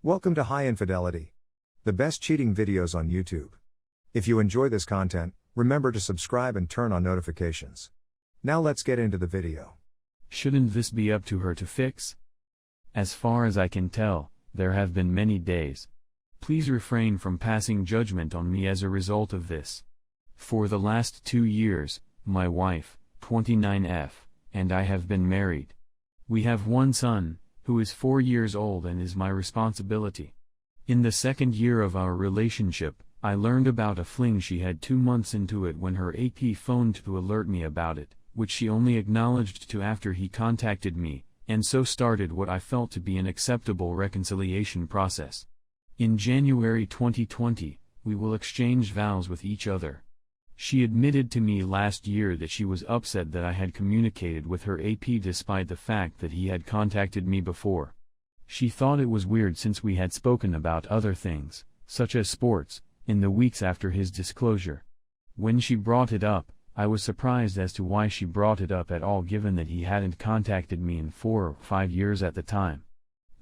Welcome to High Infidelity, the best cheating videos on YouTube. If you enjoy this content, remember to subscribe and turn on notifications. Now let's get into the video. Shouldn't this be up to her to fix? As far as I can tell, there have been many days. Please refrain from passing judgment on me as a result of this. For the last 2 years, my wife, 29F, and I have been married. We have one son, who is 4 years old and is my responsibility. In the second year of our relationship, I learned about a fling she had 2 months into it when her AP phoned to alert me about it, which she only acknowledged to after he contacted me, and so started what I felt to be an acceptable reconciliation process. In January 2020, we will exchange vows with each other. She admitted to me last year that she was upset that I had communicated with her AP despite the fact that he had contacted me before. She thought it was weird since we had spoken about other things, such as sports, in the weeks after his disclosure. When she brought it up, I was surprised as to why she brought it up at all given that he hadn't contacted me in 4 or 5 years at the time.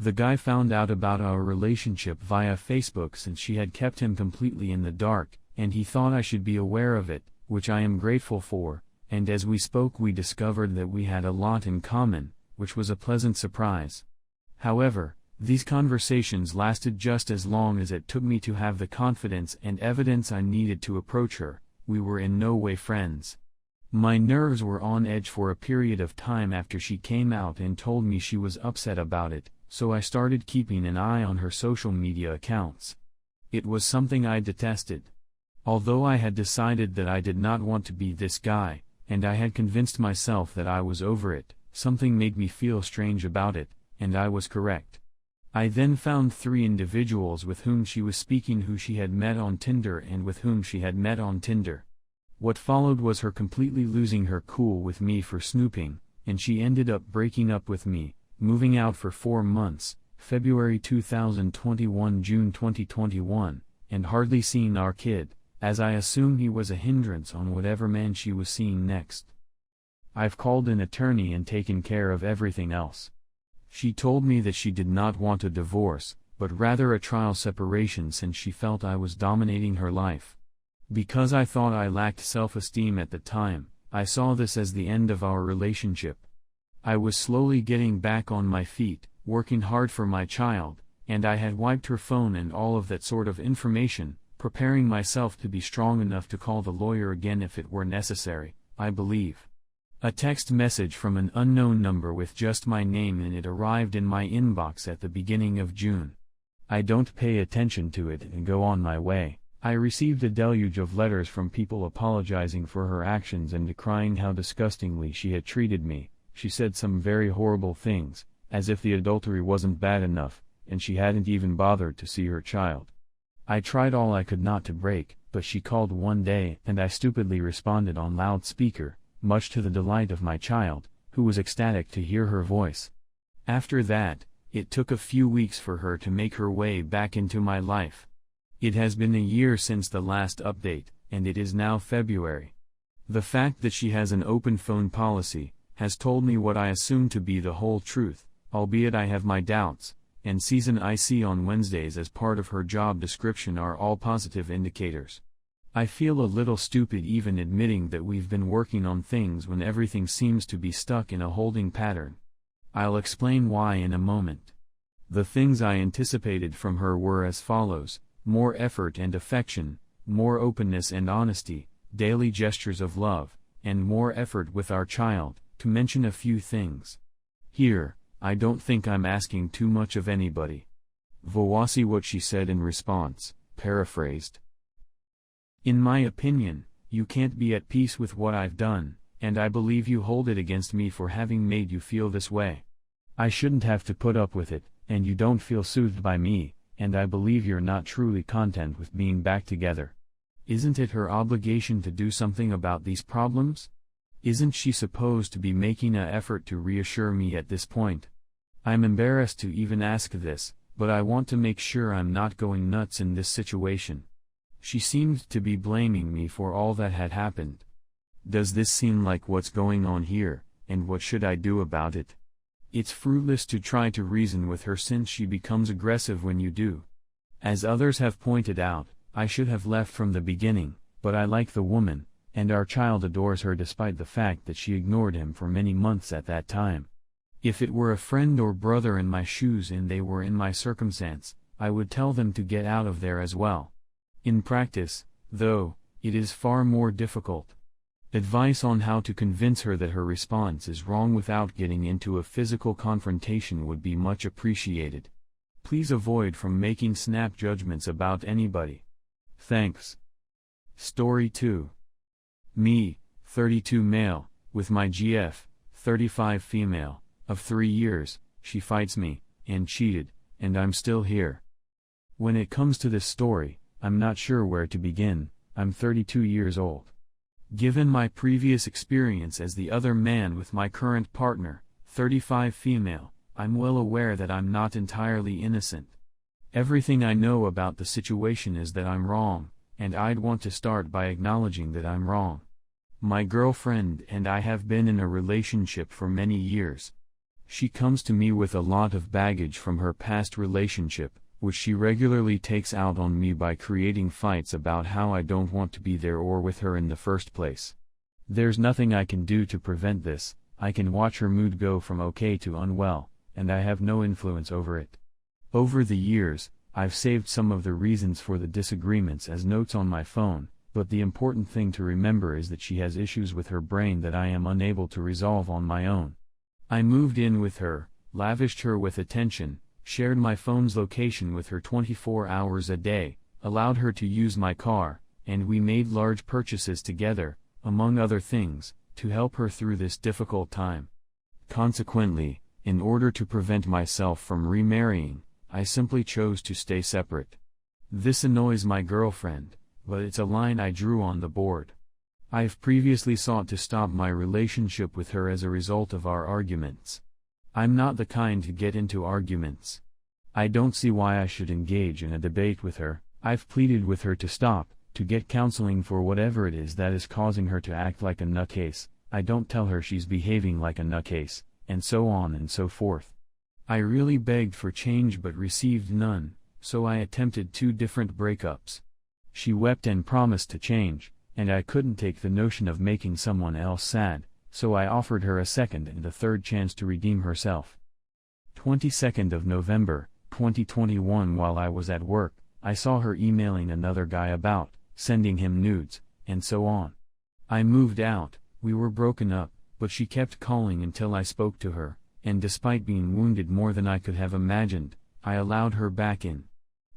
The guy found out about our relationship via Facebook since she had kept him completely in the dark, and he thought I should be aware of it, which I am grateful for, and as we spoke we discovered that we had a lot in common, which was a pleasant surprise. However, these conversations lasted just as long as it took me to have the confidence and evidence I needed to approach her. We were in no way friends. My nerves were on edge for a period of time after she came out and told me she was upset about it, so I started keeping an eye on her social media accounts. It was something I detested. Although I had decided that I did not want to be this guy, and I had convinced myself that I was over it, something made me feel strange about it, and I was correct. I then found 3 individuals with whom she was speaking who she had met on Tinder and with whom she had met on Tinder. What followed was her completely losing her cool with me for snooping, and she ended up breaking up with me, moving out for 4 months, February 2021 June 2021, and hardly seeing our kid, as I assume he was a hindrance on whatever man she was seeing next. I've called an attorney and taken care of everything else. She told me that she did not want a divorce, but rather a trial separation since she felt I was dominating her life. Because I thought I lacked self-esteem at the time, I saw this as the end of our relationship. I was slowly getting back on my feet, working hard for my child, and I had wiped her phone and all of that sort of information, preparing myself to be strong enough to call the lawyer again if it were necessary, I believe. A text message from an unknown number with just my name in it arrived in my inbox at the beginning of June. I don't pay attention to it and go on my way. I received a deluge of letters from people apologizing for her actions and decrying how disgustingly she had treated me. She said some very horrible things, as if the adultery wasn't bad enough, and she hadn't even bothered to see her child. I tried all I could not to break, but she called one day and I stupidly responded on loudspeaker, much to the delight of my child, who was ecstatic to hear her voice. After that, it took a few weeks for her to make her way back into my life. It has been a year since the last update, and it is now February. The fact that she has an open phone policy has told me what I assume to be the whole truth, albeit I have my doubts, and season I see on Wednesdays as part of her job description are all positive indicators. I feel a little stupid even admitting that we've been working on things when everything seems to be stuck in a holding pattern. I'll explain why in a moment. The things I anticipated from her were as follows: more effort and affection, more openness and honesty, daily gestures of love, and more effort with our child, to mention a few things. Here, I don't think I'm asking too much of anybody. Voici what she said in response, paraphrased. In my opinion, you can't be at peace with what I've done, and I believe you hold it against me for having made you feel this way. I shouldn't have to put up with it, and you don't feel soothed by me, and I believe you're not truly content with being back together. Isn't it her obligation to do something about these problems? Isn't she supposed to be making an effort to reassure me at this point? I'm embarrassed to even ask this, but I want to make sure I'm not going nuts in this situation. She seemed to be blaming me for all that had happened. Does this seem like what's going on here, and what should I do about it? It's fruitless to try to reason with her since she becomes aggressive when you do. As others have pointed out, I should have left from the beginning, but I like the woman, and our child adores her despite the fact that she ignored him for many months at that time. If it were a friend or brother in my shoes and they were in my circumstance, I would tell them to get out of there as well. In practice, though, it is far more difficult. Advice on how to convince her that her response is wrong without getting into a physical confrontation would be much appreciated. Please avoid from making snap judgments about anybody. Thanks. Story 2. Me, 32 male, with my GF, 35 female, of 3 years, she fights me, and cheated, and I'm still here. When it comes to this story, I'm not sure where to begin. I'm 32 years old. Given my previous experience as the other man with my current partner, 35 female, I'm well aware that I'm not entirely innocent. Everything I know about the situation is that I'm wrong, and I'd want to start by acknowledging that I'm wrong. My girlfriend and I have been in a relationship for many years. She comes to me with a lot of baggage from her past relationship, which she regularly takes out on me by creating fights about how I don't want to be there or with her in the first place. There's nothing I can do to prevent this. I can watch her mood go from okay to unwell, and I have no influence over it. Over the years, I've saved some of the reasons for the disagreements as notes on my phone, but the important thing to remember is that she has issues with her brain that I am unable to resolve on my own. I moved in with her, lavished her with attention, shared my phone's location with her 24 hours a day, allowed her to use my car, and we made large purchases together, among other things, to help her through this difficult time. Consequently, in order to prevent myself from remarrying, I simply chose to stay separate. This annoys my girlfriend, but it's a line I drew on the board. I've previously sought to stop my relationship with her as a result of our arguments. I'm not the kind to get into arguments. I don't see why I should engage in a debate with her. I've pleaded with her to stop, to get counseling for whatever it is that is causing her to act like a nutcase. I don't tell her she's behaving like a nutcase, and so on and so forth. I really begged for change but received none, so I attempted 2 different breakups. She wept and promised to change, and I couldn't take the notion of making someone else sad, so I offered her a second and a third chance to redeem herself. 22nd of November, 2021. While I was at work, I saw her emailing another guy about, sending him nudes, and so on. I moved out, we were broken up, but she kept calling until I spoke to her, and despite being wounded more than I could have imagined, I allowed her back in.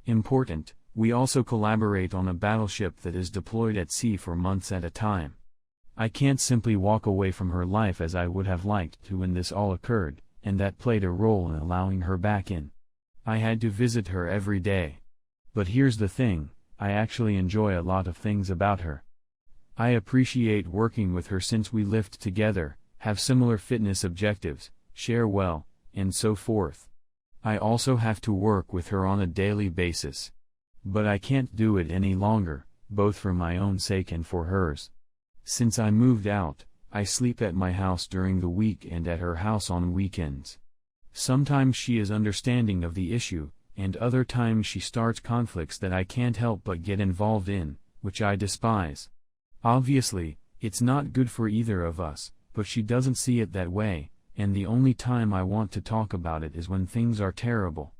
Important, we also collaborate on a battleship that is deployed at sea for months at a time. I can't simply walk away from her life as I would have liked to when this all occurred, and that played a role in allowing her back in. I had to visit her every day. But here's the thing, I actually enjoy a lot of things about her. I appreciate working with her since we lift together, have similar fitness objectives, share well, and so forth. I also have to work with her on a daily basis. But I can't do it any longer, both for my own sake and for hers. Since I moved out, I sleep at my house during the week and at her house on weekends. Sometimes she is understanding of the issue, and other times she starts conflicts that I can't help but get involved in, which I despise. Obviously, it's not good for either of us, but she doesn't see it that way, and the only time I want to talk about it is when things are terrible.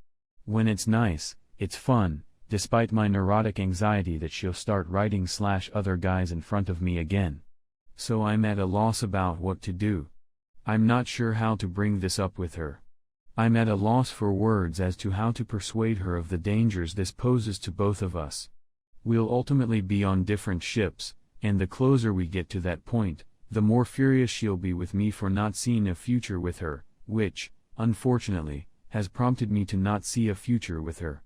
When it's nice, it's fun, despite my neurotic anxiety that she'll start writing / other guys in front of me again. So I'm at a loss about what to do. I'm not sure how to bring this up with her. I'm at a loss for words as to how to persuade her of the dangers this poses to both of us. We'll ultimately be on different ships, and the closer we get to that point, the more furious she'll be with me for not seeing a future with her, which, unfortunately, has prompted me to not see a future with her.